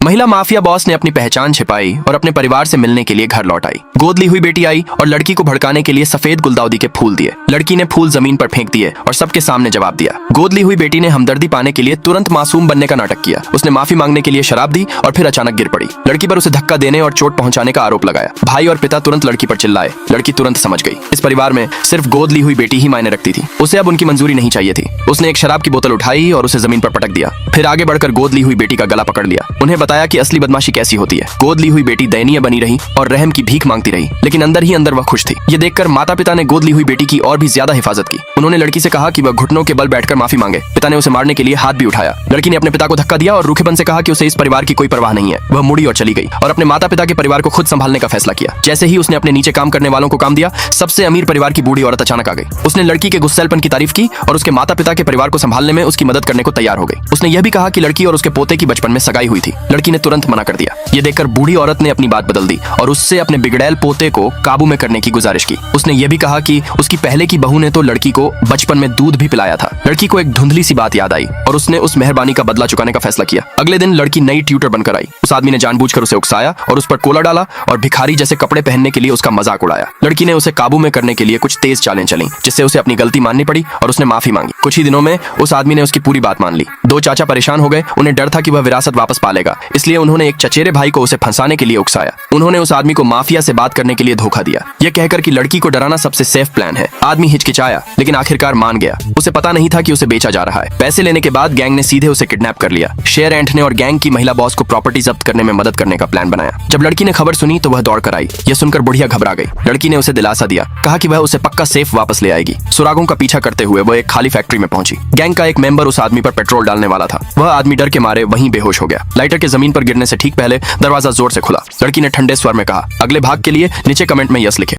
महिला mafia boss ने अपनी पहचान छिपाई और अपने परिवार से मिलने के लिए घर लौट आई। गोद ली हुई बेटी आई और लड़की को भड़काने के लिए सफेद गुलदाउदी के फूल दिए। लड़की ने फूल जमीन पर फेंक दिए और सबके सामने जवाब दिया। गोद ली हुई बेटी ने हमदर्दी पाने के लिए तुरंत मासूम बनने का नाटक किया। उसने माफी मांगने के लिए शराब दी और फिर अचानक गिर पड़ी। लड़की पर उसे धक्का देने और चोट पहुंचाने का आरोप लगाया। भाई और पिता तुरंत लड़की पर चिल्लाए। लड़की तुरंत समझ गई, इस परिवार में सिर्फ गोद ली हुई बेटी ही मायने रखती थी। उसे अब उनकी मंजूरी नहीं चाहिए थी। उसने एक शराब की बोतल उठाई और उसे जमीन पर पटक दिया। फिर आगे बढ़कर गोद ली हुई बेटी का गला पकड़ लिया। उन्हें बताया कि असली बदमाशी कैसी होती है। गोद ली हुई बेटी दयनीय बनी रही और रहम की भीख मांगती रही, लेकिन अंदर ही अंदर वह खुश थी। ये देखकर माता पिता ने गोद ली हुई बेटी की और भी ज्यादा हिफाजत की। उन्होंने लड़की से कहा कि वह घुटनों के बल बैठकर माफी मांगे। पिता ने उसे मारने के लिए हाथ भी उठाया। लड़की ने अपने पिता को धक्का दिया और रूखेपन से कहा कि उसे इस परिवार की कोई परवाह नहीं है। वह मुड़ी और चली गई और अपने माता पिता के परिवार को खुद संभालने का फैसला किया। जैसे ही उसने अपने नीचे काम करने वालों को काम दिया, सबसे अमीर परिवार की बूढ़ी औरत अचानक आ गई। उसने लड़की के गुस्सैलपन की तारीफ की और उसके माता पिता के परिवार को संभालने में उसकी मदद करने को तैयार हो गई। उसने यह भी कहा कि लड़की और उसके पोते की बचपन में सगाई हुई थी। लड़की ने तुरंत मना कर दिया। ये देखकर बूढ़ी औरत ने अपनी बात बदल दी और उससे अपने बिगड़ैल पोते को काबू में करने की गुजारिश की। उसने यह भी कहा कि उसकी पहले की बहू ने तो लड़की को बचपन में दूध भी पिलाया था। लड़की को एक धुंधली सी बात याद आई और उसने उस मेहरबानी का बदला चुकाने का फैसला किया। अगले दिन लड़की नई ट्यूटर बनकर आई। उस आदमी ने जानबूझकर उसे उकसाया और उस पर कोला डाला और भिखारी जैसे कपड़े पहनने के लिए उसका मजाक उड़ाया। लड़की ने उसे काबू में करने के लिए कुछ तेज चालें चली, जिससे उसे अपनी गलती माननी पड़ी और उसने माफी मांगी। कुछ ही दिनों में उस आदमी ने उसकी पूरी बात मान ली। दो चाचा परेशान हो गए। उन्हें डर था कि वह विरासत वापस पालेगा, इसलिए उन्होंने एक चचेरे भाई को उसे फंसाने के लिए उकसाया। उन्होंने उस आदमी को माफिया से बात करने के लिए धोखा दिया, यह कहकर कि लड़की को डराना सबसे सेफ प्लान है। आदमी हिचकिचाया, लेकिन आखिरकार मान गया। उसे पता नहीं था कि उसे बेचा जा रहा है। पैसे लेने के बाद गैंग ने सीधे उसे किडनैप कर लिया। शेर एंट ने और गैंग की महिला बॉस को प्रॉपर्टी जब्त करने में मदद करने का प्लान बनाया। जब लड़की ने खबर सुनी तो वह दौड़ कर आई। यह सुनकर बुढ़िया घबरा गई। लड़की ने उसे दिलासा दिया, कहा कि वह उसे पक्का सेफ वापस ले आएगी। सुरागों का पीछा करते हुए वह एक खाली फैक्ट्री में पहुंची। गैंग का एक मेंबर उस आदमी पर पेट्रोल डालने वाला था। वह आदमी डर के मारे वहीं बेहोश हो गया। लाइटर के जमीन पर गिरने से ठीक पहले दरवाजा जोर से खुला। लड़की ने ठंडे स्वर में कहा, अगले भाग के लिए नीचे कमेंट में यस लिखे।